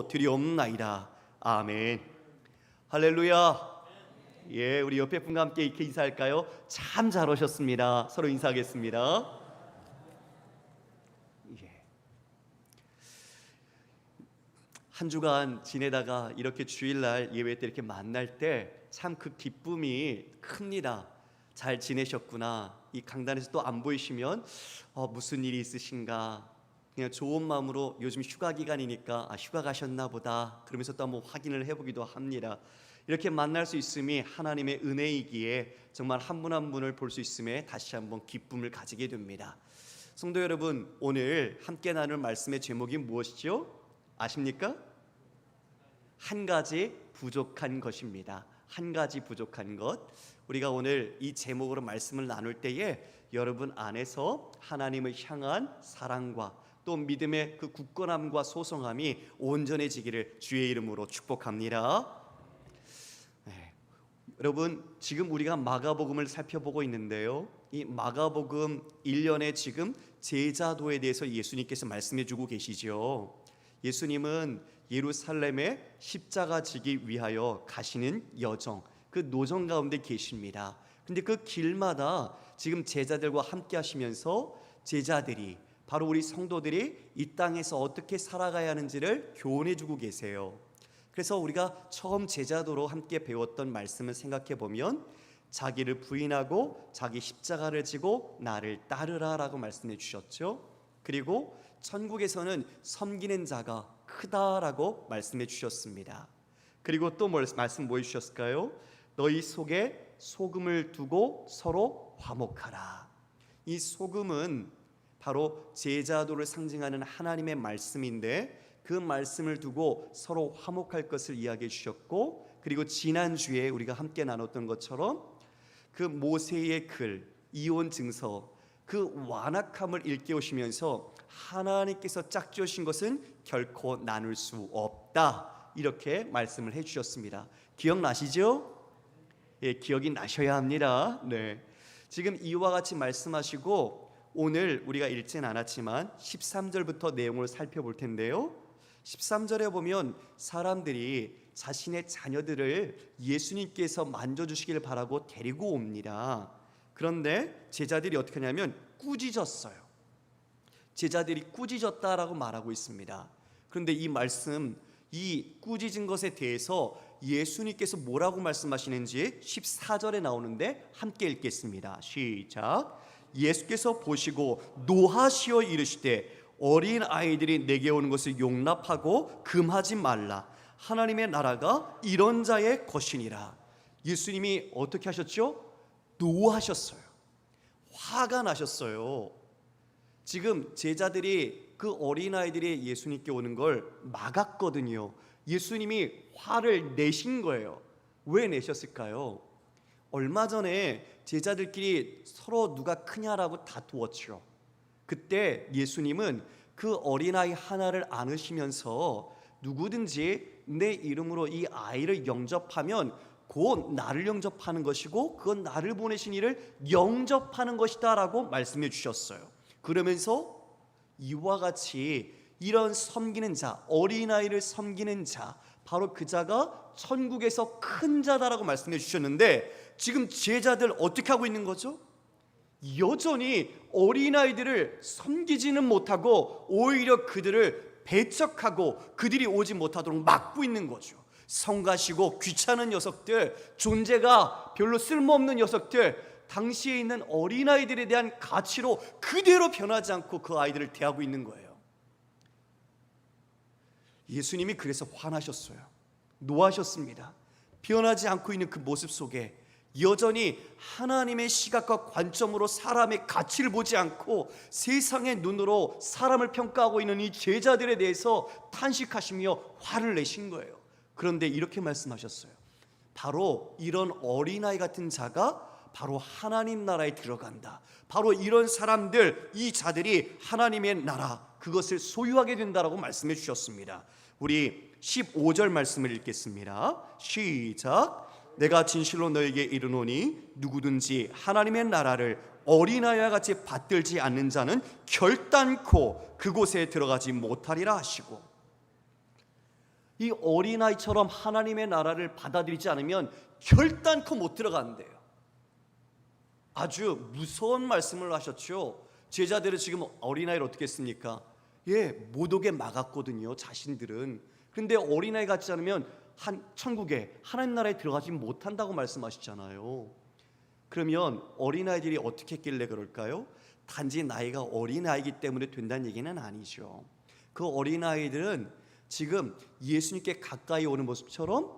드리옵나이다. 아멘. 할렐루야. 예, 우리 옆에 분과 함께 이렇게 인사할까요? 참 잘 오셨습니다. 서로 인사하겠습니다. 예. 한 주간 지내다가 이렇게 주일날 예배 때 이렇게 만날 때 참 그 기쁨이 큽니다. 잘 지내셨구나. 이 강단에서 또 안 보이시면 무슨 일이 있으신가, 그냥 좋은 마음으로 요즘 휴가 기간이니까 휴가 가셨나 보다 그러면서 또 한번 확인을 해보기도 합니다. 이렇게 만날 수 있음이 하나님의 은혜이기에 정말 한 분 한 분을 볼 수 있음에 다시 한번 기쁨을 가지게 됩니다. 성도 여러분, 오늘 함께 나눌 말씀의 제목이 무엇이죠? 아십니까? 한 가지 부족한 것입니다. 한 가지 부족한 것. 우리가 오늘 이 제목으로 말씀을 나눌 때에 여러분 안에서 하나님을 향한 사랑과 또 믿음의 그 굳건함과 소성함이 온전해지기를 주의 이름으로 축복합니다. 네. 여러분, 지금 우리가 마가복음을 살펴보고 있는데요, 이 마가복음 1년에 지금 제자도에 대해서 예수님께서 말씀해 주고 계시죠. 예수님은 예루살렘에 십자가 지기 위하여 가시는 여정, 그 노정 가운데 계십니다. 근데 그 길마다 지금 제자들과 함께 하시면서 제자들이, 바로 우리 성도들이 이 땅에서 어떻게 살아가야 하는지를 교훈해 주고 계세요. 그래서 우리가 처음 제자도로 함께 배웠던 말씀을 생각해 보면 자기를 부인하고 자기 십자가를 지고 나를 따르라 라고 말씀해 주셨죠. 그리고 천국에서는 섬기는 자가 크다라고 말씀해 주셨습니다. 그리고 또 말씀 뭐 해주셨을까요? 너희 속에 소금을 두고 서로 화목하라. 이 소금은 바로 제자도를 상징하는 하나님의 말씀인데, 그 말씀을 두고 서로 화목할 것을 이야기해 주셨고, 그리고 지난주에 우리가 함께 나눴던 것처럼 그 모세의 글, 이혼 증서, 그 완악함을 일깨우시면서 하나님께서 짝지으신 것은 결코 나눌 수 없다, 이렇게 말씀을 해주셨습니다. 기억나시죠? 예, 기억이 나셔야 합니다. 네. 지금 이와 같이 말씀하시고 오늘 우리가 읽진 않았지만 13절부터 내용을 살펴볼 텐데요, 13절에 보면 사람들이 자신의 자녀들을 예수님께서 만져주시기를 바라고 데리고 옵니다. 그런데 제자들이 어떻게 하냐면 꾸짖었어요. 제자들이 꾸짖었다라고 말하고 있습니다. 그런데 이 말씀, 이 꾸짖은 것에 대해서 예수님께서 뭐라고 말씀하시는지 14절에 나오는데 함께 읽겠습니다. 시작. 예수께서 보시고 노하시어 이르시되 어린 아이들이 내게 오는 것을 용납하고 금하지 말라. 하나님의 나라가 이런 자의 것이니라. 예수님이 어떻게 하셨죠? 노하셨어요. 화가 나셨어요. 지금 제자들이 그 어린아이들이 예수님께 오는 걸 막았거든요. 예수님이 화를 내신 거예요. 왜 내셨을까요? 얼마 전에 제자들끼리 서로 누가 크냐라고 다투었죠. 그때 예수님은 그 어린아이 하나를 안으시면서 누구든지 내 이름으로 이 아이를 영접하면 곧 나를 영접하는 것이고 그건 나를 보내신 이를 영접하는 것이다 라고 말씀해 주셨어요. 그러면서 이와 같이 이런 섬기는 자, 어린아이를 섬기는 자, 바로 그 자가 천국에서 큰 자다라고 말씀해 주셨는데, 지금 제자들 어떻게 하고 있는 거죠? 여전히 어린아이들을 섬기지는 못하고 오히려 그들을 배척하고 그들이 오지 못하도록 막고 있는 거죠. 성가시고 귀찮은 녀석들, 존재가 별로 쓸모없는 녀석들, 당시에 있는 어린아이들에 대한 가치로 그대로 변하지 않고 그 아이들을 대하고 있는 거예요. 예수님이 그래서 화나셨어요. 노하셨습니다. 변하지 않고 있는 그 모습 속에 여전히 하나님의 시각과 관점으로 사람의 가치를 보지 않고 세상의 눈으로 사람을 평가하고 있는 이 제자들에 대해서 탄식하시며 화를 내신 거예요. 그런데 이렇게 말씀하셨어요. 바로 이런 어린아이 같은 자가 바로 하나님 나라에 들어간다. 바로 이런 사람들, 이 자들이 하나님의 나라, 그것을 소유하게 된다라고 말씀해 주셨습니다. 우리 15절 말씀을 읽겠습니다. 시작. 내가 진실로 너에게 이르노니 누구든지 하나님의 나라를 어린아이와 같이 받들지 않는 자는 결단코 그곳에 들어가지 못하리라 하시고, 이 어린아이처럼 하나님의 나라를 받아들이지 않으면 결단코 못 들어간대요. 아주 무서운 말씀을 하셨죠. 제자들은 지금 어린아이를 어떻게 했습니까? 못 오게 막았거든요, 자신들은. 그런데 어린아이 같지 않으면 천국에 하나님 나라에 들어가지 못한다고 말씀하시잖아요. 그러면 어린아이들이 어떻게 했길래 그럴까요? 단지 나이가 어린아이기 때문에 된다는 얘기는 아니죠. 그 어린아이들은 지금 예수님께 가까이 오는 모습처럼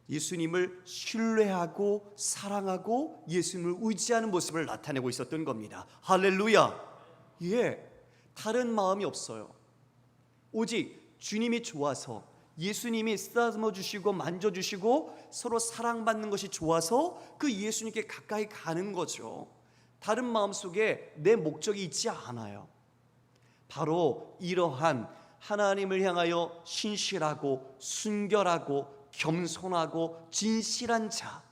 예수님을 신뢰하고 사랑하고 예수님을 의지하는 모습을 나타내고 있었던 겁니다. 할렐루야. 다른 마음이 없어요. 오직 주님이 좋아서, 예수님이 쓰다듬어 주시고 만져주시고 서로 사랑받는 것이 좋아서 그 예수님께 가까이 가는 거죠. 다른 마음 속에 내 목적이 있지 않아요. 바로 이러한 하나님을 향하여 신실하고 순결하고 겸손하고 진실한 자,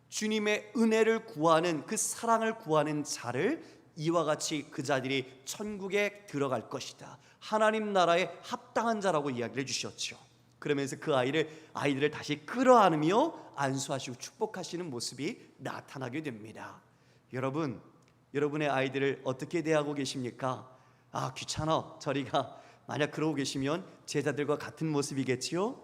주님의 은혜를 구하는, 그 사랑을 구하는 자를 이와 같이 그 자들이 천국에 들어갈 것이다, 하나님 나라에 합당한 자라고 이야기를 해주셨죠. 그러면서 그 아이들을 다시 끌어안으며 안수하시고 축복하시는 모습이 나타나게 됩니다. 여러분, 여러분의 아이들을 어떻게 대하고 계십니까? 귀찮아, 저리가. 만약 그러고 계시면 제자들과 같은 모습이겠지요.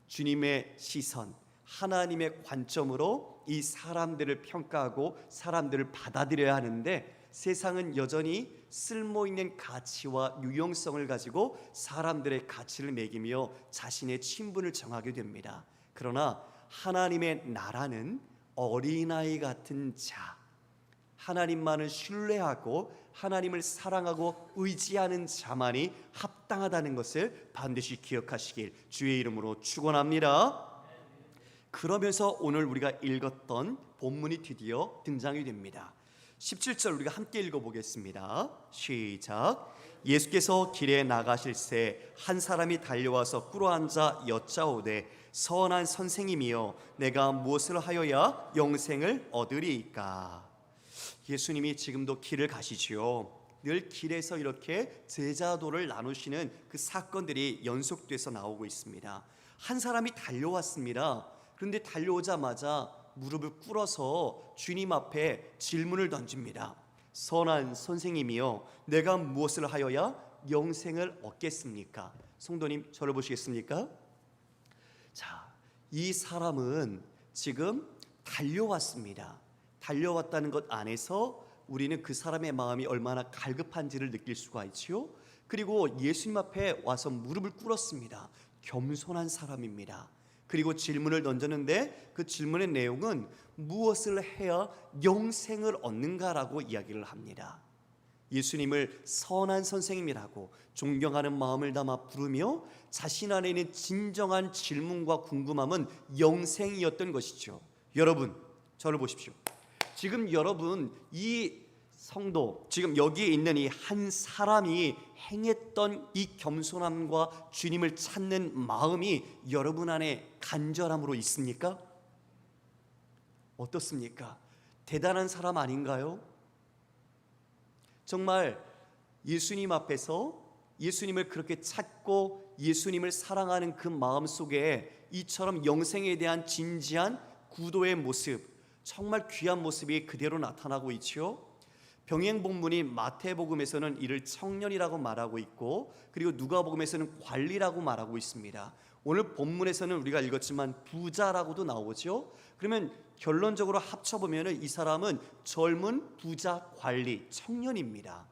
주님의 시선, 하나님의 관점으로 이 사람들을 평가하고 사람들을 받아들여야 하는데, 세상은 여전히 쓸모있는 가치와 유용성을 가지고 사람들의 가치를 매기며 자신의 친분을 정하게 됩니다. 그러나 하나님의 나라는 어린아이 같은 자, 하나님만을 신뢰하고 하나님을 사랑하고 의지하는 자만이 합당하다는 것을 반드시 기억하시길 주의 이름으로 축원합니다. 그러면서 오늘 우리가 읽었던 본문이 드디어 등장이 됩니다. 17절 우리가 함께 읽어보겠습니다. 시작. 예수께서 길에 나가실새 한 사람이 달려와서 꿇어앉아 여짜오되 선한 선생님이여 내가 무엇을 하여야 영생을 얻으리이까. 예수님이 지금도 길을 가시지요. 늘 길에서 이렇게 제자도를 나누시는 그 사건들이 연속돼서 나오고 있습니다. 한 사람이 달려왔습니다. 그런데 달려오자마자 무릎을 꿇어서 주님 앞에 질문을 던집니다. 선한 선생님이여 내가 무엇을 하여야 영생을 얻겠습니까? 성도님, 저를 보시겠습니까? 자, 이 사람은 지금 달려왔습니다. 달려왔다는 것 안에서 우리는 그 사람의 마음이 얼마나 갈급한지를 느낄 수가 있지요. 그리고 예수님 앞에 와서 무릎을 꿇었습니다. 겸손한 사람입니다. 그리고 질문을 던졌는데 그 질문의 내용은 무엇을 해야 영생을 얻는가라고 이야기를 합니다. 예수님을 선한 선생님이라고 존경하는 마음을 담아 부르며 자신 안에 있는 진정한 질문과 궁금함은 영생이었던 것이죠. 여러분, 저를 보십시오. 지금 여러분, 이 성도, 지금 여기에 있는 이 한 사람이 행했던 이 겸손함과 주님을 찾는 마음이 여러분 안에 간절함으로 있습니까? 어떻습니까? 대단한 사람 아닌가요? 정말 예수님 앞에서 예수님을 그렇게 찾고 예수님을 사랑하는 그 마음 속에 이처럼 영생에 대한 진지한 구도의 모습, 정말 귀한 모습이 그대로 나타나고 있지요. 병행 본문이 마태복음에서는 이를 청년이라고 말하고 있고, 그리고 누가복음에서는 관리라고 말하고 있습니다. 오늘 본문에서는 우리가 읽었지만 부자라고도 나오죠. 그러면 결론적으로 합쳐보면 이 사람은 젊은 부자 관리 청년입니다.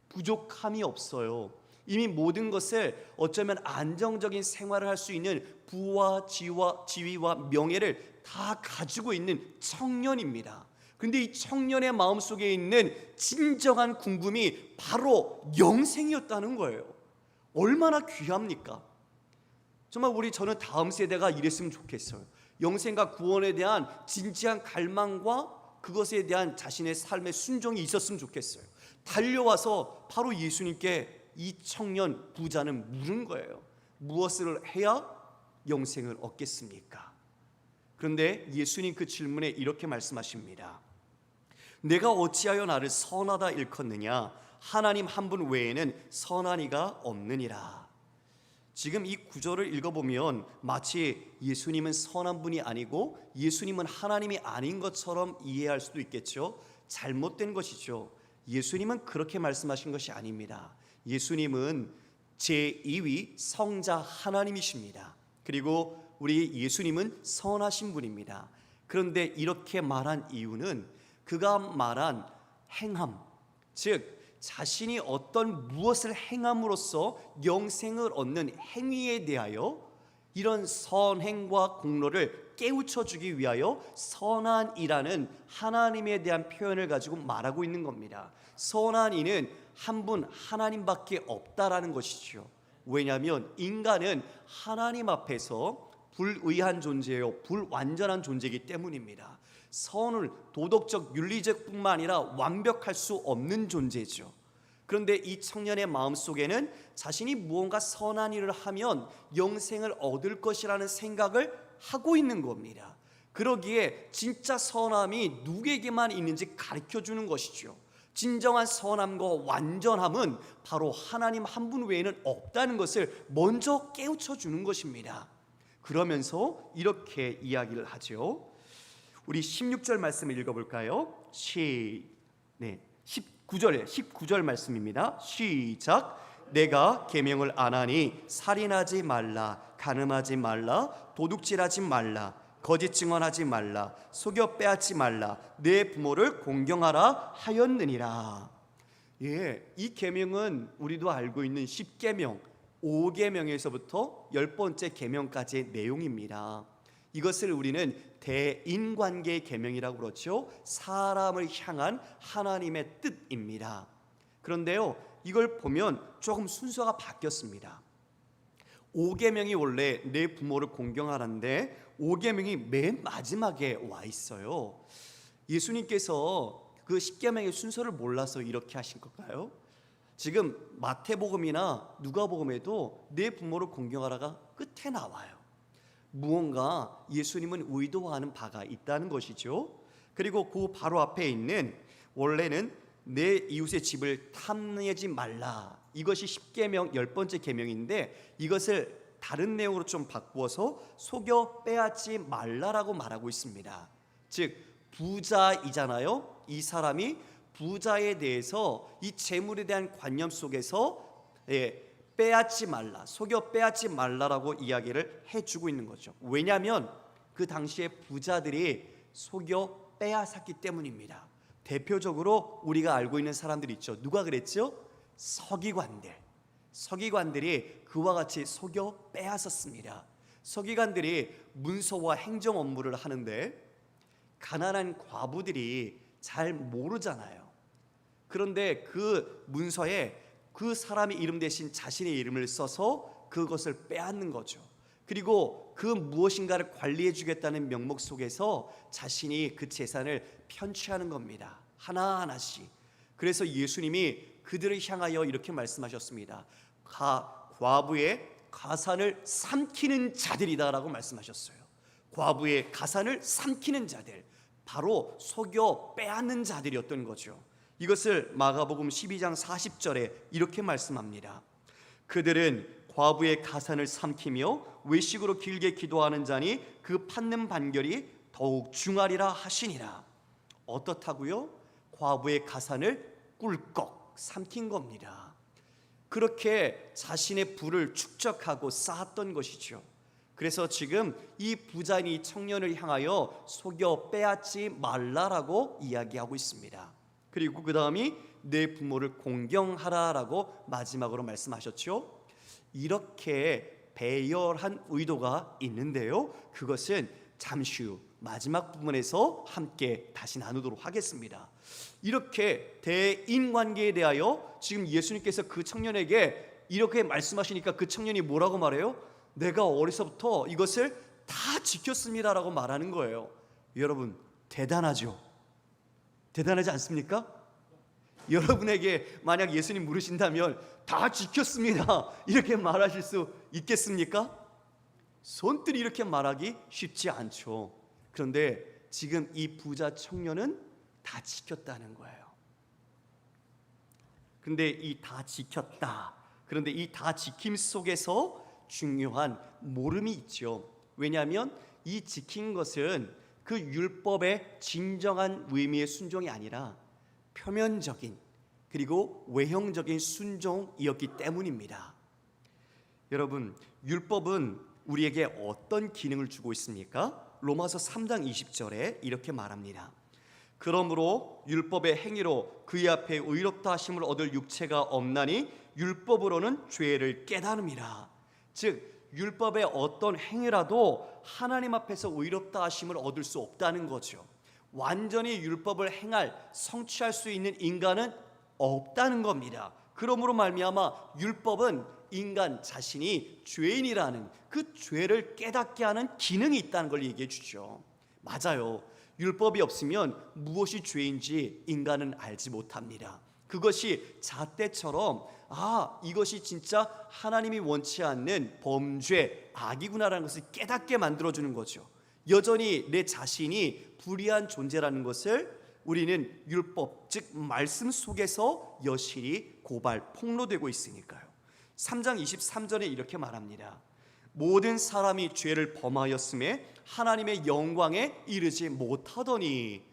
부족함이 없어요. 이미 모든 것을 어쩌면 안정적인 생활을 할 수 있는 부와 지위와 명예를 다 가지고 있는 청년입니다. 그런데 이 청년의 마음속에 있는 진정한 궁금이 바로 영생이었다는 거예요. 얼마나 귀합니까? 정말 저는 다음 세대가 이랬으면 좋겠어요. 영생과 구원에 대한 진지한 갈망과 그것에 대한 자신의 삶의 순종이 있었으면 좋겠어요. 달려와서 바로 예수님께 이 청년 부자는 물은 거예요. 무엇을 해야 영생을 얻겠습니까? 그런데 예수님 그 질문에 이렇게 말씀하십니다. 내가 어찌하여 나를 선하다 일컫느냐? 하나님 한 분 외에는 선한 이가 없느니라. 지금 이 구절을 읽어보면 마치 예수님은 선한 분이 아니고 예수님은 하나님이 아닌 것처럼 이해할 수도 있겠죠. 잘못된 것이죠. 예수님은 그렇게 말씀하신 것이 아닙니다. 예수님은 제2위 성자 하나님이십니다. 그리고 우리 예수님은 선하신 분입니다. 그런데 이렇게 말한 이유는 그가 말한 행함, 즉 자신이 어떤 무엇을 행함으로써 영생을 얻는 행위에 대하여 이런 선행과 공로를 깨우쳐 주기 위하여 선한 이라는 하나님에 대한 표현을 가지고 말하고 있는 겁니다. 선한 이는 한 분 하나님밖에 없다라는 것이죠. 왜냐하면 인간은 하나님 앞에서 불의한 존재요, 불완전한 존재이기 때문입니다. 선을 도덕적 윤리적뿐만 아니라 완벽할 수 없는 존재죠. 그런데 이 청년의 마음속에는 자신이 무언가 선한 일을 하면 영생을 얻을 것이라는 생각을 하고 있는 겁니다. 그러기에 진짜 선함이 누구에게만 있는지 가르쳐 주는 것이죠. 진정한 선함과 완전함은 바로 하나님 한 분 외에는 없다는 것을 먼저 깨우쳐 주는 것입니다. 그러면서 이렇게 이야기를 하죠. 우리 16절 말씀을 읽어볼까요? 19절 말씀입니다. 시작. 내가 계명을 안 하니 살인하지 말라, 간음하지 말라, 도둑질하지 말라, 거짓 증언하지 말라, 속여 빼앗지 말라, 내 부모를 공경하라 하였느니라. 이 계명은 우리도 알고 있는 10계명, 5계명에서부터 10번째 계명까지의 내용입니다. 이것을 우리는 대인관계의 계명이라고 그러죠. 사람을 향한 하나님의 뜻입니다. 그런데요, 이걸 보면 조금 순서가 바뀌었습니다. 5계명이 원래 내 부모를 공경하라는데 5계명이 맨 마지막에 와 있어요. 예수님께서 그 10계명의 순서를 몰라서 이렇게 하신 걸까요? 지금 마태복음이나 누가복음에도 내 부모를 공경하라가 끝에 나와요. 무언가 예수님은 의도하는 바가 있다는 것이죠. 그리고 그 바로 앞에 있는 원래는 내 이웃의 집을 탐내지 말라, 이것이 10계명 10번째 계명인데 이것을 다른 내용으로 좀 바꾸어서 속여 빼앗지 말라라고 말하고 있습니다. 즉 부자이잖아요. 이 사람이 부자에 대해서 이 재물에 대한 관념 속에서 빼앗지 말라, 속여 빼앗지 말라라고 이야기를 해주고 있는 거죠. 왜냐하면 그 당시에 부자들이 속여 빼앗았기 때문입니다. 대표적으로 우리가 알고 있는 사람들이 있죠. 누가 그랬죠? 서기관들이 그와 같이 속여 빼앗았습니다. 서기관들이 문서와 행정 업무를 하는데 가난한 과부들이 잘 모르잖아요. 그런데 그 문서에 그 사람의 이름 대신 자신의 이름을 써서 그것을 빼앗는 거죠. 그리고 그 무엇인가를 관리해 주겠다는 명목 속에서 자신이 그 재산을 편취하는 겁니다. 하나하나씩. 그래서 예수님이 그들을 향하여 이렇게 말씀하셨습니다. 과부의 가산을 삼키는 자들이다라고 말씀하셨어요. 과부의 가산을 삼키는 자들, 바로 속여 빼앗는 자들이었던 거죠. 이것을 마가복음 12장 40절에 이렇게 말씀합니다. 그들은 과부의 가산을 삼키며 외식으로 길게 기도하는 자니 그 받는 반결이 더욱 중하리라 하시니라. 어떻다고요? 과부의 가산을 꿀꺽 삼킨 겁니다. 그렇게 자신의 부를 축적하고 쌓았던 것이죠. 그래서 지금 이 부자인 이 청년을 향하여 속여 빼앗지 말라라고 이야기하고 있습니다. 그리고 그 다음이 내 부모를 공경하라라고 마지막으로 말씀하셨죠. 이렇게 배열한 의도가 있는데요, 그것은 잠시 후 마지막 부분에서 함께 다시 나누도록 하겠습니다. 이렇게 대인관계에 대하여 지금 예수님께서 그 청년에게 이렇게 말씀하시니까 그 청년이 뭐라고 말해요? 내가 어려서부터 이것을 다 지켰습니다라고 말하는 거예요. 여러분, 대단하죠? 대단하지 않습니까? 여러분에게 만약 예수님 물으신다면 다 지켰습니다 이렇게 말하실 수 있겠습니까? 손들이 이렇게 말하기 쉽지 않죠. 그런데 지금 이 부자 청년은 다 지켰다는 거예요. 근데 이 다 지켰다, 그런데 이 다 지킴 속에서 중요한 모름이 있죠. 왜냐하면 이 지킨 것은 그 율법의 진정한 의미의 순종이 아니라 표면적인 그리고 외형적인 순종이었기 때문입니다. 여러분, 율법은 우리에게 어떤 기능을 주고 있습니까? 로마서 3장 20절에 이렇게 말합니다. 그러므로 율법의 행위로 그의 앞에 의롭다 하심을 얻을 육체가 없나니 율법으로는 죄를 깨달음이라. 즉 율법의 어떤 행위라도 하나님 앞에서 의롭다 하심을 얻을 수 없다는 거죠. 완전히 율법을 행할, 성취할 수 있는 인간은 없다는 겁니다. 그러므로 말미암아 율법은 인간 자신이 죄인이라는 그 죄를 깨닫게 하는 기능이 있다는 걸 얘기해 주죠. 맞아요. 율법이 없으면 무엇이 죄인지 인간은 알지 못합니다. 그것이 잣대처럼 이것이 진짜 하나님이 원치 않는 범죄, 악이구나라는 것을 깨닫게 만들어주는 거죠. 여전히 내 자신이 불의한 존재라는 것을 우리는 율법, 즉 말씀 속에서 여실히 고발, 폭로되고 있으니까요. 3장 23절에 이렇게 말합니다. 모든 사람이 죄를 범하였음에 하나님의 영광에 이르지 못하더니.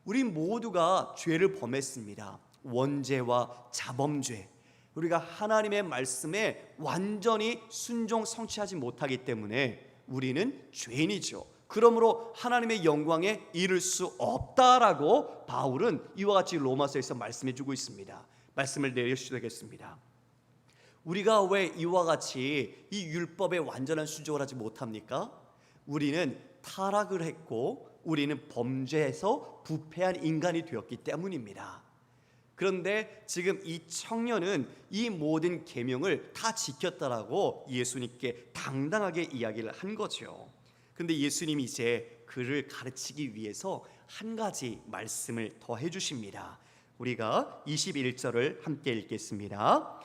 우리 모두가 죄를 범했습니다. 원죄와 자범죄. 우리가 하나님의 말씀에 완전히 순종 성취하지 못하기 때문에 우리는 죄인이죠. 그러므로 하나님의 영광에 이를 수 없다라고 바울은 이와 같이 로마서에서 말씀해 주고 있습니다. 말씀을 내려주시겠습니다. 우리가 왜 이와 같이 이 율법에 완전한 순종을 하지 못합니까? 우리는 타락을 했고 우리는 범죄에서 부패한 인간이 되었기 때문입니다. 그런데 지금 이 청년은 이 모든 계명을 다 지켰다라고 예수님께 당당하게 이야기를 한 거죠. 그런데 예수님이 이제 그를 가르치기 위해서 한 가지 말씀을 더 해주십니다. 우리가 21절을 함께 읽겠습니다.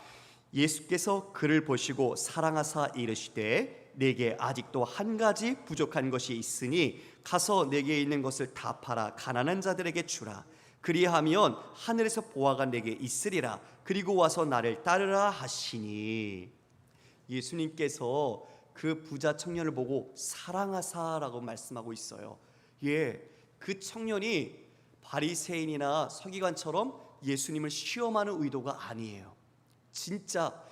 예수께서 그를 보시고 사랑하사 이르시되 내게 아직도 한 가지 부족한 것이 있으니 가서 내게 있는 것을 다 팔아 가난한 자들에게 주라. 그리하면 하늘에서 보화가 내게 있으리라. 그리고 와서 나를 따르라 하시니. 예수님께서 그 부자 청년을 보고 사랑하사라고 말씀하고 있어요. 그 청년이 바리새인이나 서기관처럼 예수님을 시험하는 의도가 아니에요. 진짜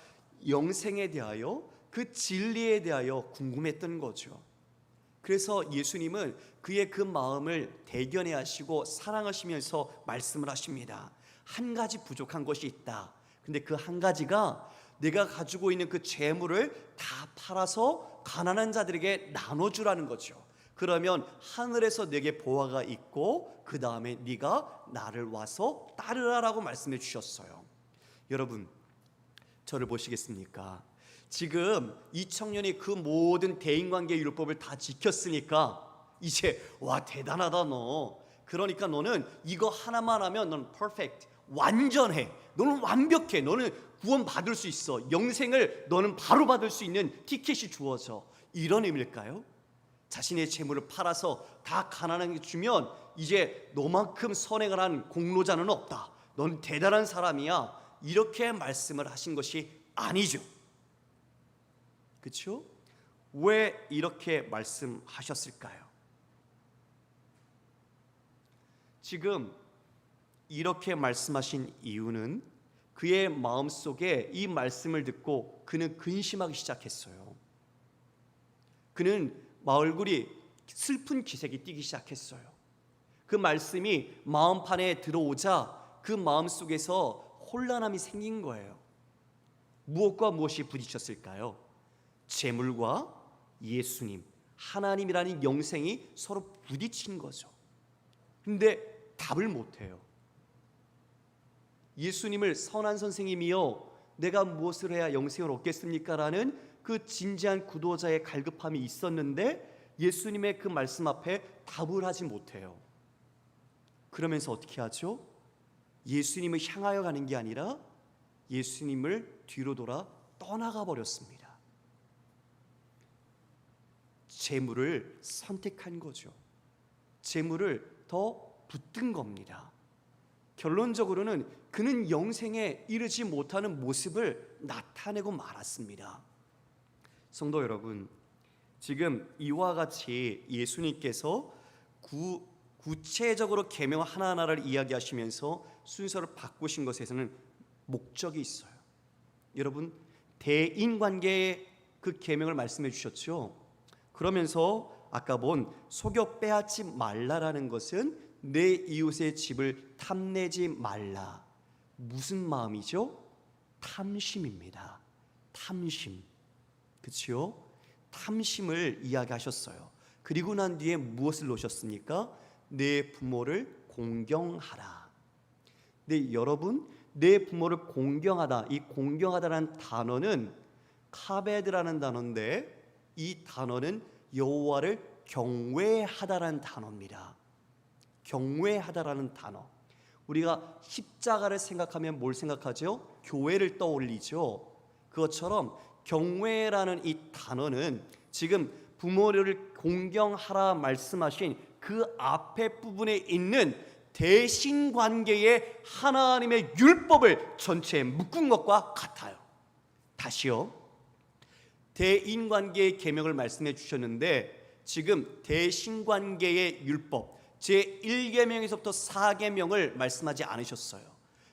영생에 대하여 그 진리에 대하여 궁금했던 거죠. 그래서 예수님은 그의 그 마음을 대견해 하시고 사랑하시면서 말씀을 하십니다. 한 가지 부족한 것이 있다. 근데 그 한 가지가 내가 가지고 있는 그 재물을 다 팔아서 가난한 자들에게 나눠주라는 거죠. 그러면 하늘에서 내게 보화가 있고 그 다음에 네가 나를 와서 따르라라고 말씀해 주셨어요. 여러분, 저를 보시겠습니까? 지금 이 청년이 그 모든 대인관계 율법을 다 지켰으니까 이제 대단하다 너. 그러니까 너는 이거 하나만 하면 너는 perfect, 완전해. 너는 완벽해. 너는 구원 받을 수 있어. 영생을 너는 바로 받을 수 있는 티켓이 주어져. 이런 의미일까요? 자신의 재물을 팔아서 다 가난하게 주면 이제 너만큼 선행을 한 공로자는 없다. 넌 대단한 사람이야. 이렇게 말씀을 하신 것이 아니죠. 그렇죠? 왜 이렇게 말씀하셨을까요? 지금 이렇게 말씀하신 이유는 그의 마음속에 이 말씀을 듣고 그는 근심하기 시작했어요. 그는 얼굴이 슬픈 기색이 띠기 시작했어요. 그 말씀이 마음판에 들어오자 그 마음속에서 혼란함이 생긴 거예요. 무엇과 무엇이 부딪혔을까요? 재물과 예수님, 하나님이라는 영생이 서로 부딪힌 거죠. 근데 답을 못해요. 예수님을 선한 선생님이여 내가 무엇을 해야 영생을 얻겠습니까? 라는 그 진지한 구도자의 갈급함이 있었는데 예수님의 그 말씀 앞에 답을 하지 못해요. 그러면서 어떻게 하죠? 예수님을 향하여 가는 게 아니라 예수님을 뒤로 돌아 떠나가 버렸습니다. 재물을 선택한 거죠. 재물을 더 붙든 겁니다. 결론적으로는 그는 영생에 이르지 못하는 모습을 나타내고 말았습니다. 성도 여러분, 지금 이와 같이 예수님께서 구체적으로 계명 하나하나를 이야기하시면서 순서를 바꾸신 것에서는 목적이 있어요. 여러분, 대인관계의 그 계명을 말씀해 주셨죠. 그러면서 아까 본 속여 빼앗지 말라라는 것은 내 이웃의 집을 탐내지 말라. 무슨 마음이죠? 탐심입니다. 탐심. 그렇죠? 탐심을 이야기하셨어요. 그리고 난 뒤에 무엇을 놓으셨습니까? 내 부모를 공경하라. 네, 여러분, 내 부모를 공경하다. 이 공경하다라는 단어는 카베드라는 단어인데, 이 단어는 여호와를 경외하다라는 단어입니다. 경외하다라는 단어. 우리가 십자가를 생각하면 뭘 생각하죠? 교회를 떠올리죠. 그것처럼 경외라는 이 단어는 지금 부모를 공경하라 말씀하신 그 앞에 부분에 있는 대신관계의 하나님의 율법을 전체에 묶은 것과 같아요. 다시요. 대인관계의 계명을 말씀해 주셨는데, 지금 대신관계의 율법 제1계명에서부터 4계명을 말씀하지 않으셨어요.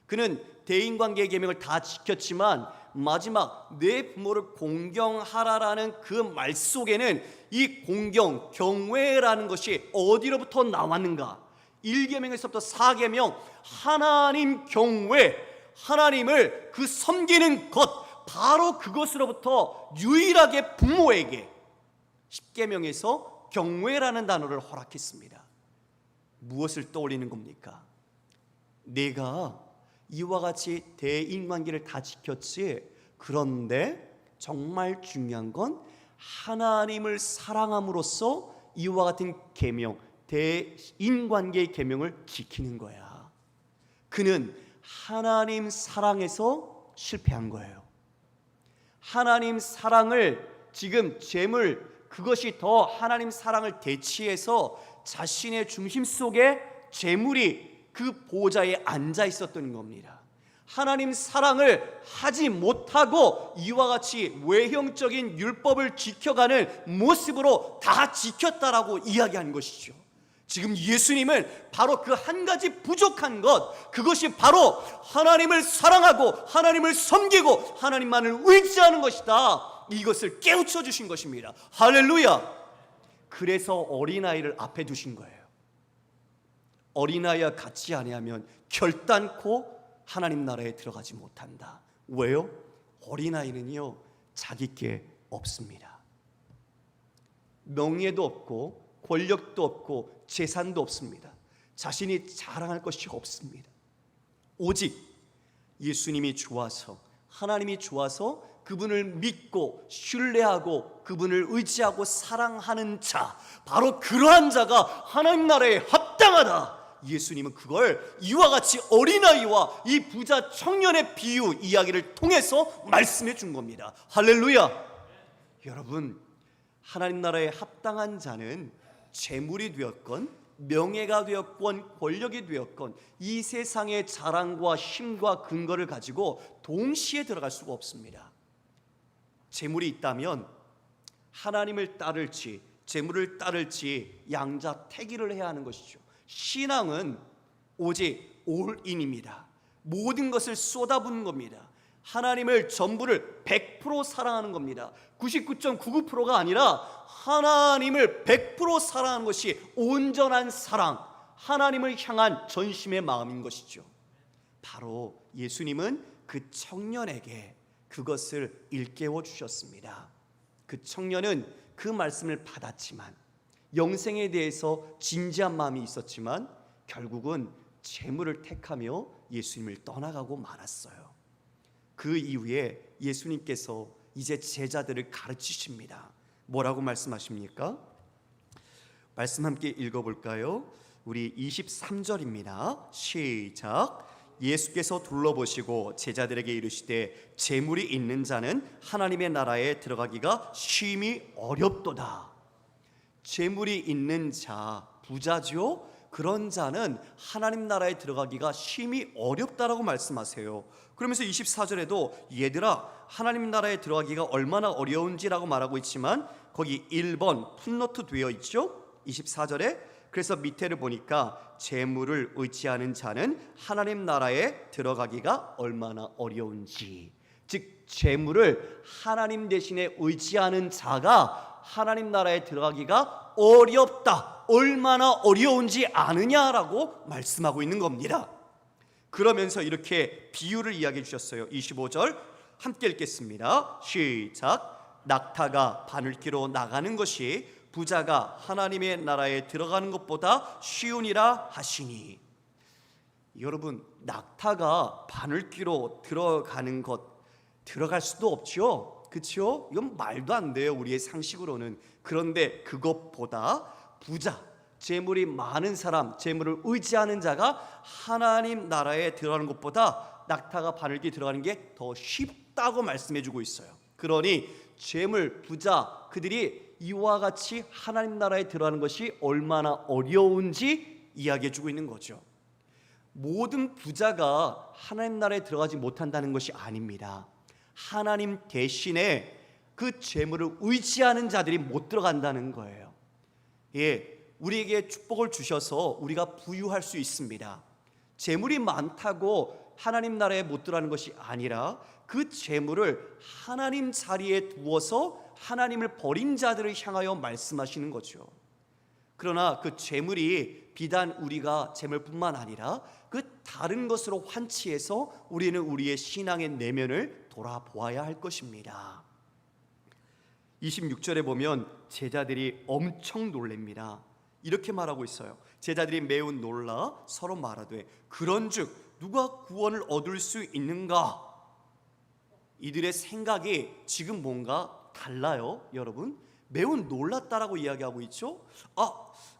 그는 대인관계의 계명을 다 지켰지만 마지막 내 부모를 공경하라라는 그 말 속에는 이 공경, 경외라는 것이 어디로부터 나왔는가? 1계명에서부터 4계명, 하나님 경외, 하나님을 그 섬기는 것, 바로 그것으로부터 유일하게 부모에게 10계명에서 경외라는 단어를 허락했습니다. 무엇을 떠올리는 겁니까? 내가 이와 같이 대인관계를 다 지켰지, 그런데 정말 중요한 건 하나님을 사랑함으로써 이와 같은 계명, 대인관계의 계명을 지키는 거야. 그는 하나님 사랑에서 실패한 거예요. 하나님 사랑을 지금 재물, 그것이 더 하나님 사랑을 대치해서 자신의 중심 속에 재물이 그 보좌에 앉아 있었던 겁니다. 하나님 사랑을 하지 못하고 이와 같이 외형적인 율법을 지켜가는 모습으로 다 지켰다라고 이야기한 것이죠. 지금 예수님은 바로 그 한 가지 부족한 것, 그것이 바로 하나님을 사랑하고 하나님을 섬기고 하나님만을 의지하는 것이다, 이것을 깨우쳐 주신 것입니다. 할렐루야. 그래서 어린아이를 앞에 두신 거예요. 어린아이와 같이 아니하면 결단코 하나님 나라에 들어가지 못한다. 왜요? 어린아이는요, 자기께 없습니다. 명예도 없고 권력도 없고 재산도 없습니다. 자신이 자랑할 것이 없습니다. 오직 예수님이 좋아서, 하나님이 좋아서 그분을 믿고 신뢰하고 그분을 의지하고 사랑하는 자, 바로 그러한 자가 하나님 나라에 합당하다. 예수님은 그걸 이와 같이 어린아이와 이 부자 청년의 비유 이야기를 통해서 말씀해 준 겁니다. 할렐루야. 여러분, 하나님 나라에 합당한 자는 재물이 되었건 명예가 되었건 권력이 되었건 이 세상의 자랑과 힘과 근거를 가지고 동시에 들어갈 수가 없습니다. 재물이 있다면 하나님을 따를지 재물을 따를지 양자택일을 해야 하는 것이죠. 신앙은 오직 올인입니다. 모든 것을 쏟아붓는 겁니다. 하나님을 전부를 100% 사랑하는 겁니다. 99.99%가 아니라 하나님을 100% 사랑하는 것이 온전한 사랑, 하나님을 향한 전심의 마음인 것이죠. 바로 예수님은 그 청년에게 그것을 일깨워 주셨습니다. 그 청년은 그 말씀을 받았지만, 영생에 대해서 진지한 마음이 있었지만 결국은 재물을 택하며 예수님을 떠나가고 말았어요. 그 이후에 예수님께서 이제 제자들을 가르치십니다. 뭐라고 말씀하십니까? 말씀 함께 읽어볼까요? 우리 23절입니다. 시작. 예수께서 둘러보시고 제자들에게 이르시되 재물이 있는 자는 하나님의 나라에 들어가기가 심히 어렵도다. 재물이 있는 자, 부자죠. 그런 자는 하나님 나라에 들어가기가 심히 어렵다라고 말씀하세요. 그러면서 24절에도 얘들아 하나님 나라에 들어가기가 얼마나 어려운지라고 말하고 있지만 거기 1번 풋노트 되어 있죠. 24절에 그래서 밑에를 보니까 재물을 의지하는 자는 하나님 나라에 들어가기가 얼마나 어려운지, 즉 재물을 하나님 대신에 의지하는 자가 하나님 나라에 들어가기가 어렵다, 얼마나 어려운지 아느냐라고 말씀하고 있는 겁니다. 그러면서 이렇게 비유를 이야기해 주셨어요. 25절 함께 읽겠습니다. 시작. 낙타가 바늘기로 나가는 것이 부자가 하나님의 나라에 들어가는 것보다 쉬우니라 하시니. 여러분, 낙타가 바늘기로 들어가는 것, 들어갈 수도 없죠. 그렇죠? 이건 말도 안 돼요, 우리의 상식으로는. 그런데 그것보다 부자, 재물이 많은 사람, 재물을 의지하는 자가 하나님 나라에 들어가는 것보다 낙타가 바늘기 들어가는 게 더 쉽다고 말씀해 주고 있어요. 그러니 재물, 부자, 그들이 이와 같이 하나님 나라에 들어가는 것이 얼마나 어려운지 이야기해 주고 있는 거죠. 모든 부자가 하나님 나라에 들어가지 못한다는 것이 아닙니다. 하나님 대신에 그 재물을 의지하는 자들이 못 들어간다는 거예요. 우리에게 축복을 주셔서 우리가 부유할 수 있습니다. 재물이 많다고 하나님 나라에 못 들어가는 것이 아니라 그 재물을 하나님 자리에 두어서 하나님을 버린 자들을 향하여 말씀하시는 거죠. 그러나 그 재물이 비단 우리가 재물뿐만 아니라 그 다른 것으로 환치해서 우리는 우리의 신앙의 내면을 돌아보아야 할 것입니다. 26절에 보면 제자들이 엄청 놀랍니다. 이렇게 말하고 있어요. 제자들이 매우 놀라 서로 말하되 그런즉 누가 구원을 얻을 수 있는가? 이들의 생각이 지금 뭔가 달라요. 여러분, 매우 놀랐다라고 이야기하고 있죠.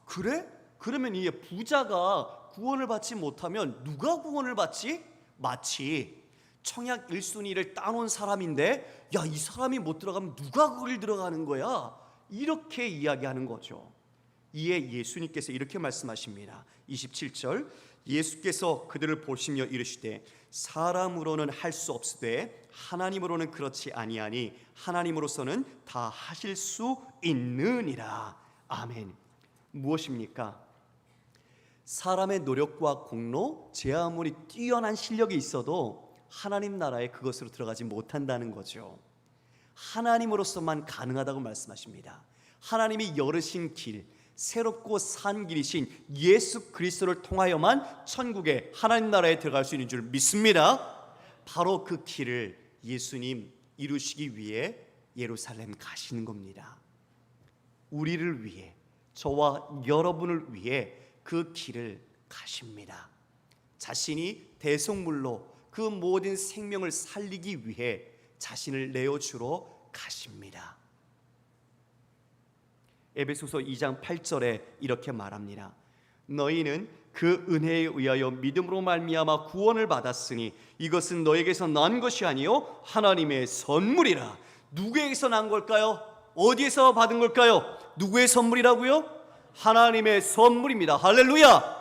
그래? 그러면 이 부자가 구원을 받지 못하면 누가 구원을 받지? 마치 청약 1순위를 따놓은 사람인데 이 사람이 못 들어가면 누가 거길 들어가는 거야? 이렇게 이야기하는 거죠. 이에 예수님께서 이렇게 말씀하십니다. 27절 예수께서 그들을 보시며 이르시되 사람으로는 할 수 없으되 하나님으로는 그렇지 아니하니 하나님으로서는 다 하실 수 있느니라. 아멘. 무엇입니까? 사람의 노력과 공로, 제 아무리 뛰어난 실력이 있어도 하나님 나라에 그것으로 들어가지 못한다는 거죠. 하나님으로서만 가능하다고 말씀하십니다. 하나님이 열으신 길, 새롭고 산 길이신 예수 그리스도를 통하여만 천국에 하나님 나라에 들어갈 수 있는 줄 믿습니다. 바로 그 길을 예수님 이루시기 위해 예루살렘 가시는 겁니다. 우리를 위해, 저와 여러분을 위해 그 길을 가십니다. 자신이 대속물로 그 모든 생명을 살리기 위해 자신을 내어주러 가십니다. 에베소서 2장 8절에 이렇게 말합니다. 너희는 그 은혜에 의하여 믿음으로 말미암아 구원을 받았으니 이것은 너에게서 난 것이 아니요 하나님의 선물이라. 누구에게서 난 걸까요? 어디에서 받은 걸까요? 누구의 선물이라고요? 하나님의 선물입니다. 할렐루야.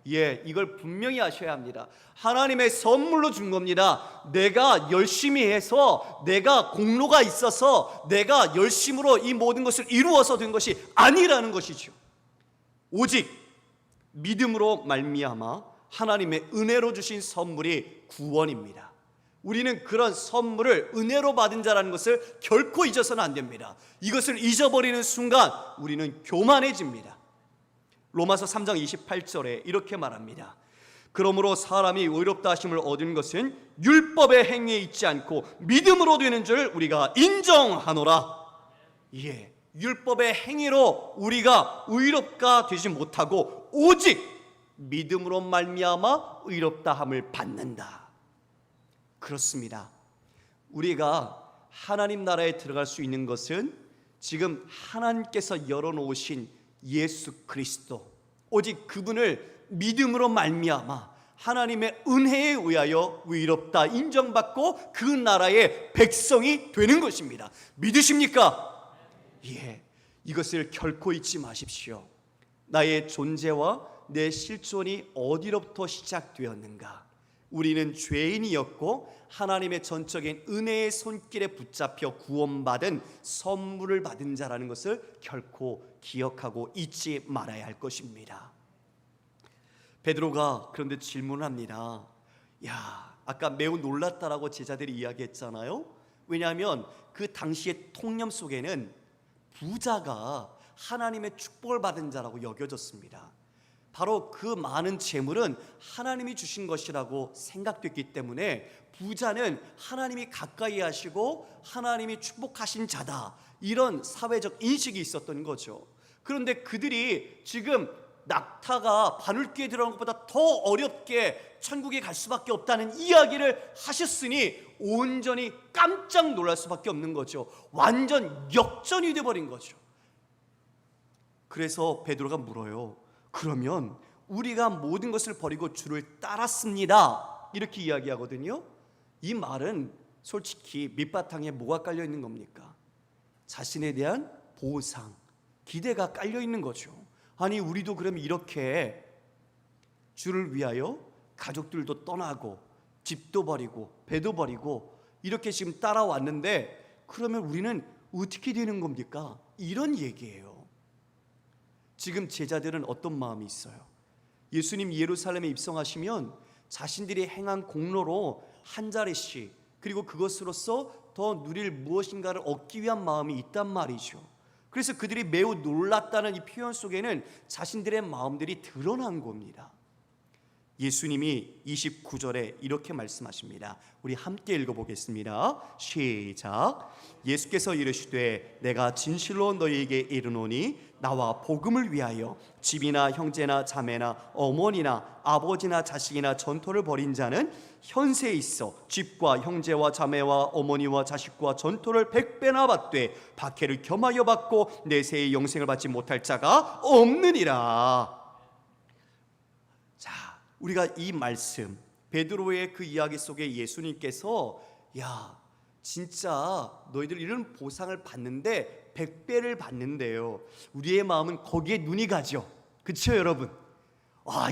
이걸 분명히 아셔야 합니다. 하나님의 선물로 준 겁니다. 내가 열심히 해서, 내가 공로가 있어서, 내가 열심으로 이 모든 것을 이루어서 된 것이 아니라는 것이죠. 오직 믿음으로 말미암아 하나님의 은혜로 주신 선물이 구원입니다. 우리는 그런 선물을 은혜로 받은 자라는 것을 결코 잊어서는 안 됩니다. 이것을 잊어버리는 순간 우리는 교만해집니다. 로마서 3장 28절에 이렇게 말합니다. 그러므로 사람이 의롭다 하심을 얻은 것은 율법의 행위에 있지 않고 믿음으로 되는 줄 우리가 인정하노라. 율법의 행위로 우리가 의롭다 되지 못하고 오직 믿음으로 말미암아 의롭다 함을 받는다. 그렇습니다. 우리가 하나님 나라에 들어갈 수 있는 것은 지금 하나님께서 열어놓으신 예수 그리스도, 오직 그분을 믿음으로 말미암아 하나님의 은혜에 의하여 의롭다 인정받고 그 나라의 백성이 되는 것입니다. 믿으십니까? 이것을 결코 잊지 마십시오. 나의 존재와 내 실존이 어디로부터 시작되었는가? 우리는 죄인이었고 하나님의 전적인 은혜의 손길에 붙잡혀 구원받은 선물을 받은 자라는 것을 결코 기억하고 잊지 말아야 할 것입니다. 베드로가 그런데 질문을 합니다. 아까 매우 놀랐다라고 제자들이 이야기했잖아요. 왜냐하면 그 당시의 통념 속에는 부자가 하나님의 축복을 받은 자라고 여겨졌습니다. 바로 그 많은 재물은 하나님이 주신 것이라고 생각됐기 때문에 부자는 하나님이 가까이 하시고 하나님이 축복하신 자다, 이런 사회적 인식이 있었던 거죠. 그런데 그들이 지금 낙타가 바늘귀에 들어간 것보다 더 어렵게 천국에 갈 수밖에 없다는 이야기를 하셨으니 온전히 깜짝 놀랄 수밖에 없는 거죠. 완전 역전이 되어버린 거죠. 그래서 베드로가 물어요. 그러면 우리가 모든 것을 버리고 주를 따랐습니다, 이렇게 이야기하거든요. 이 말은 솔직히 밑바탕에 뭐가 깔려 있는 겁니까? 자신에 대한 보상, 기대가 깔려 있는 거죠. 아니, 우리도 그럼 이렇게 주를 위하여 가족들도 떠나고 집도 버리고 배도 버리고 이렇게 지금 따라왔는데 그러면 우리는 어떻게 되는 겁니까? 이런 얘기예요. 지금 제자들은 어떤 마음이 있어요? 예수님 예루살렘에 입성하시면 자신들이 행한 공로로 한 자리씩, 그리고 그것으로서 더 누릴 무엇인가를 얻기 위한 마음이 있단 말이죠. 그래서 그들이 매우 놀랐다는 이 표현 속에는 자신들의 마음들이 드러난 겁니다. 예수님이 29절에 이렇게 말씀하십니다. 우리 함께 읽어보겠습니다. 시작. 예수께서 이르시되 내가 진실로 너희에게 이르노니 나와 복음을 위하여 집이나 형제나 자매나 어머니나 아버지나 자식이나 전토를 벌인 자는 현세에 있어 집과 형제와 자매와 어머니와 자식과 전토를 100배나 받되 박해를 겸하여 받고 내세의 영생을 받지 못할 자가 없느니라. 자, 우리가 이 말씀, 베드로의 그 이야기 속에 예수님께서 진짜 너희들 이런 보상을 받는데 100배를 받는데요, 우리의 마음은 거기에 눈이 가죠. 그렇죠 여러분?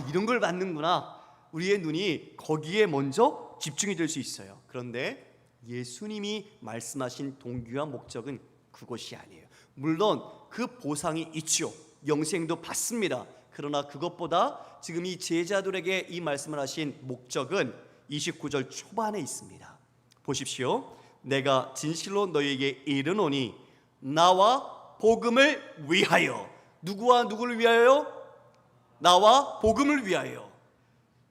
이런 걸 받는구나. 우리의 눈이 거기에 먼저 집중이 될 수 있어요. 그런데 예수님이 말씀하신 동기와 목적은 그것이 아니에요. 물론 그 보상이 있죠. 영생도 받습니다. 그러나 그것보다 지금 이 제자들에게 이 말씀을 하신 목적은 29절 초반에 있습니다. 보십시오. 내가 진실로 너희에게 이르노니 나와 복음을 위하여. 누구와 누구를 위하여? 나와 복음을 위하여.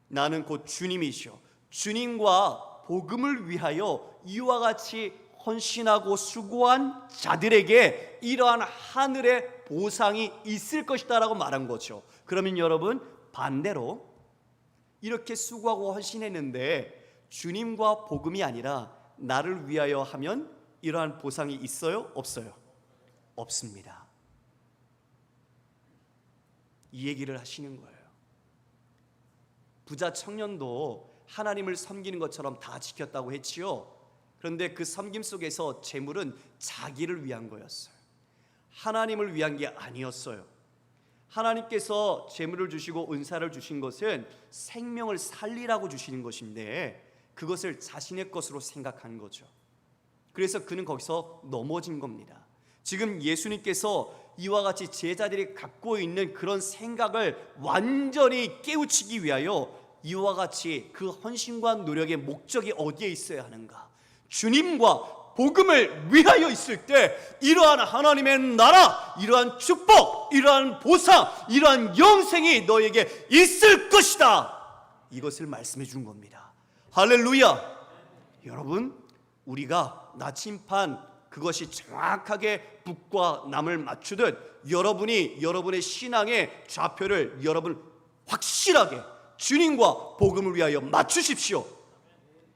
나는 곧 주님이시오. 주님과 복음을 위하여 이와 같이 헌신하고 수고한 자들에게 이러한 하늘의 보상이 있을 것이다 라고 말한 거죠. 그러면 여러분, 반대로 이렇게 수고하고 헌신했는데 주님과 복음이 아니라 나를 위하여 하면 이러한 보상이 있어요? 없어요? 없습니다. 이 얘기를 하시는 거예요. 부자 청년도 하나님을 섬기는 것처럼 다 지켰다고 했지요. 그런데 그 섬김 속에서 재물은 자기를 위한 거였어요. 하나님을 위한 게 아니었어요. 하나님께서 재물을 주시고 은사를 주신 것은 생명을 살리라고 주시는 것인데 그것을 자신의 것으로 생각한 거죠. 그래서 그는 거기서 넘어진 겁니다. 지금 예수님께서 이와 같이 제자들이 갖고 있는 그런 생각을 완전히 깨우치기 위하여 이와 같이 그 헌신과 노력의 목적이 어디에 있어야 하는가? 주님과 복음을 위하여 있을 때 이러한 하나님의 나라, 이러한 축복, 이러한 보상, 이러한 영생이 너에게 있을 것이다, 이것을 말씀해 준 겁니다. 할렐루야. 여러분, 우리가 나침판 그것이 정확하게 북과 남을 맞추듯 여러분이 여러분의 신앙의 좌표를 여러분 확실하게 주님과 복음을 위하여 맞추십시오.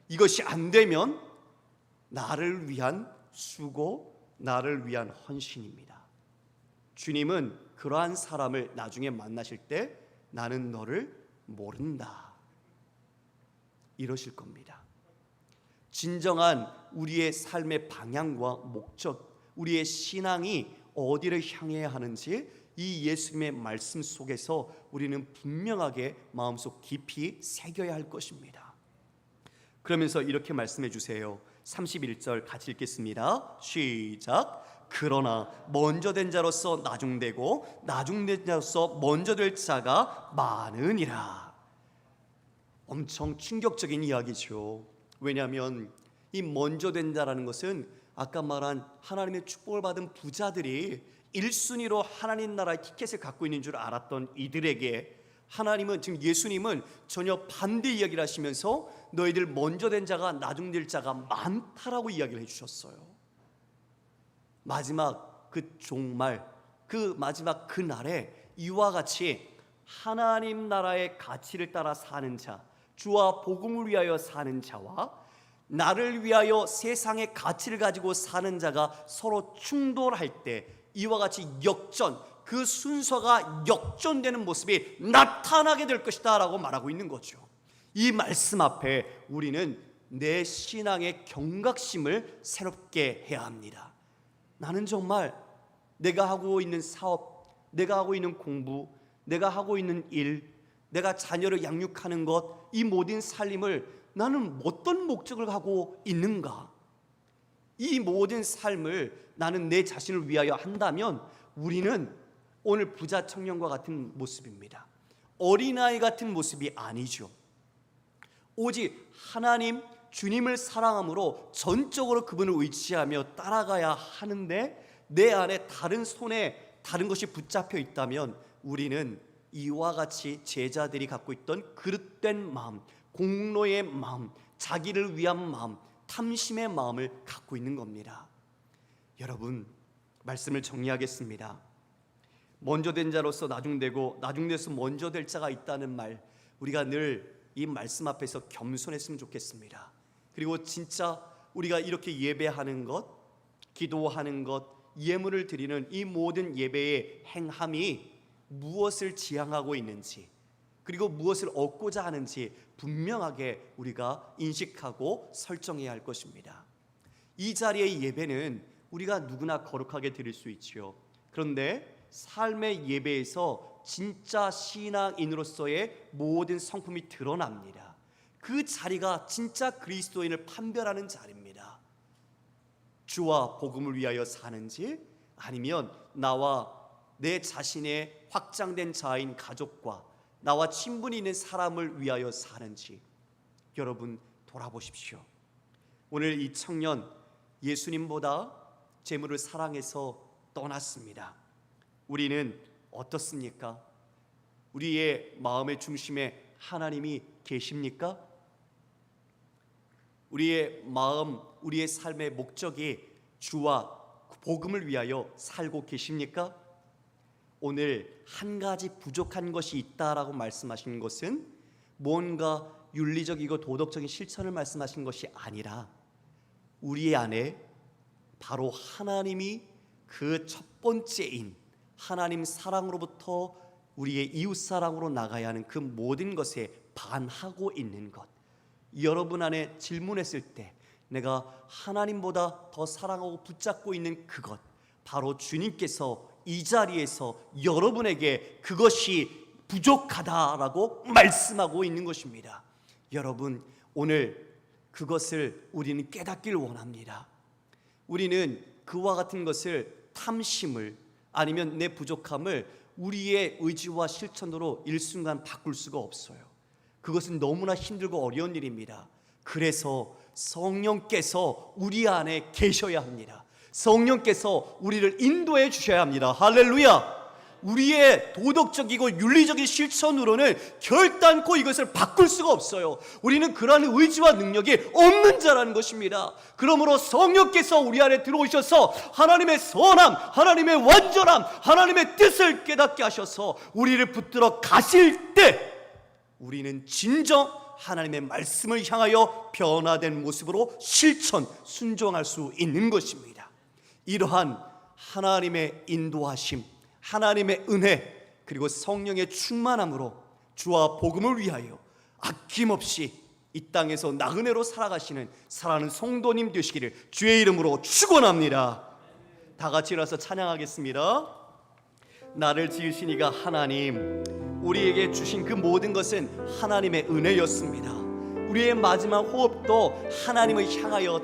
이것이 안 되면 나를 위한 수고, 나를 위한 헌신입니다. 주님은 그러한 사람을 나중에 만나실 때 나는 너를 모른다 이러실 겁니다. 진정한 우리의 삶의 방향과 목적, 우리의 신앙이 어디를 향해야 하는지 이 예수님의 말씀 속에서 우리는 분명하게 마음속 깊이 새겨야 할 것입니다. 그러면서 이렇게 말씀해 주세요. 31절 같이 읽겠습니다. 시작. 그러나 먼저 된 자로서 나중되고 나중된 자로서 먼저 될 자가 많으니라. 엄청 충격적인 이야기죠. 왜냐하면 이 먼저 된 자라는 것은 아까 말한 하나님의 축복을 받은 부자들이 1순위로 하나님 나라의 티켓을 갖고 있는 줄 알았던 이들에게 하나님은, 지금 예수님은 전혀 반대 이야기를 하시면서 너희들 먼저 된 자가 나중될 자가 많다라고 이야기를 해주셨어요. 마지막 그 종말, 그 마지막 그 날에 이와 같이 하나님 나라의 가치를 따라 사는 자, 주와 복음을 위하여 사는 자와 나를 위하여 세상의 가치를 가지고 사는 자가 서로 충돌할 때 이와 같이 역전, 그 순서가 역전되는 모습이 나타나게 될 것이다 라고 말하고 있는 거죠. 이 말씀 앞에 우리는 내 신앙의 경각심을 새롭게 해야 합니다. 나는 정말 내가 하고 있는 사업, 내가 하고 있는 공부, 내가 하고 있는 일, 내가 자녀를 양육하는 것, 이 모든 살림을 나는 어떤 목적을 하고 있는가? 이 모든 삶을 나는 내 자신을 위하여 한다면 우리는 오늘 부자 청년과 같은 모습입니다. 어린아이 같은 모습이 아니죠. 오직 하나님, 주님을 사랑함으로 전적으로 그분을 의지하며 따라가야 하는데 내 안에 다른 손에 다른 것이 붙잡혀 있다면 우리는 이와 같이 제자들이 갖고 있던 그릇된 마음, 공로의 마음, 자기를 위한 마음, 탐심의 마음을 갖고 있는 겁니다. 여러분, 말씀을 정리하겠습니다. 먼저 된 자로서 나중되고 나중돼서 먼저 될 자가 있다는 말, 우리가 늘 이 말씀 앞에서 겸손했으면 좋겠습니다. 그리고 진짜 우리가 이렇게 예배하는 것, 기도하는 것, 예물을 드리는 이 모든 예배의 행함이 무엇을 지향하고 있는지, 그리고 무엇을 얻고자 하는지 분명하게 우리가 인식하고 설정해야 할 것입니다. 이 자리의 예배는 우리가 누구나 거룩하게 드릴 수 있지요. 그런데 삶의 예배에서 진짜 신앙인으로서의 모든 성품이 드러납니다. 그 자리가 진짜 그리스도인을 판별하는 자리입니다. 주와 복음을 위하여 사는지, 아니면 나와 내 자신의 확장된 자인 가족과 나와 친분이 있는 사람을 위하여 사는지 여러분 돌아보십시오. 오늘 이 청년, 예수님보다 재물을 사랑해서 떠났습니다. 우리는 어떻습니까? 우리의 마음의 중심에 하나님이 계십니까? 우리의 마음, 우리의 삶의 목적이 주와 복음을 위하여 살고 계십니까? 오늘 한 가지 부족한 것이 있다라고 말씀하신 것은 뭔가 윤리적이고 도덕적인 실천을 말씀하신 것이 아니라 우리 안에 바로 하나님이 그 첫 번째인 하나님 사랑으로부터 우리의 이웃 사랑으로 나가야 하는 그 모든 것에 반하고 있는 것, 여러분 안에 질문했을 때 내가 하나님보다 더 사랑하고 붙잡고 있는 그것, 바로 주님께서 이 자리에서 여러분에게 그것이 부족하다라고 말씀하고 있는 것입니다. 여러분, 오늘 그것을 우리는 깨닫길 원합니다. 우리는 그와 같은 것을, 탐심을, 아니면 내 부족함을 우리의 의지와 실천으로 일순간 바꿀 수가 없어요. 그것은 너무나 힘들고 어려운 일입니다. 그래서 성령께서 우리 안에 계셔야 합니다. 성령께서 우리를 인도해 주셔야 합니다. 할렐루야. 우리의 도덕적이고 윤리적인 실천으로는 결단코 이것을 바꿀 수가 없어요. 우리는 그러한 의지와 능력이 없는 자라는 것입니다. 그러므로 성령께서 우리 안에 들어오셔서 하나님의 선함, 하나님의 완전함, 하나님의 뜻을 깨닫게 하셔서 우리를 붙들어 가실 때 우리는 진정 하나님의 말씀을 향하여 변화된 모습으로 실천, 순종할 수 있는 것입니다. 이러한 하나님의 인도하심, 하나님의 은혜, 그리고 성령의 충만함으로 주와 복음을 위하여 아낌없이 이 땅에서 나그네로 살아가시는 사랑하는 성도님 되시기를 주의 이름으로 축원합니다. 다 같이 일어나서 찬양하겠습니다. 나를 지으신 이가 하나님, 우리에게 주신 그 모든 것은 하나님의 은혜였습니다. 우리의 마지막 호흡도 하나님을 향하여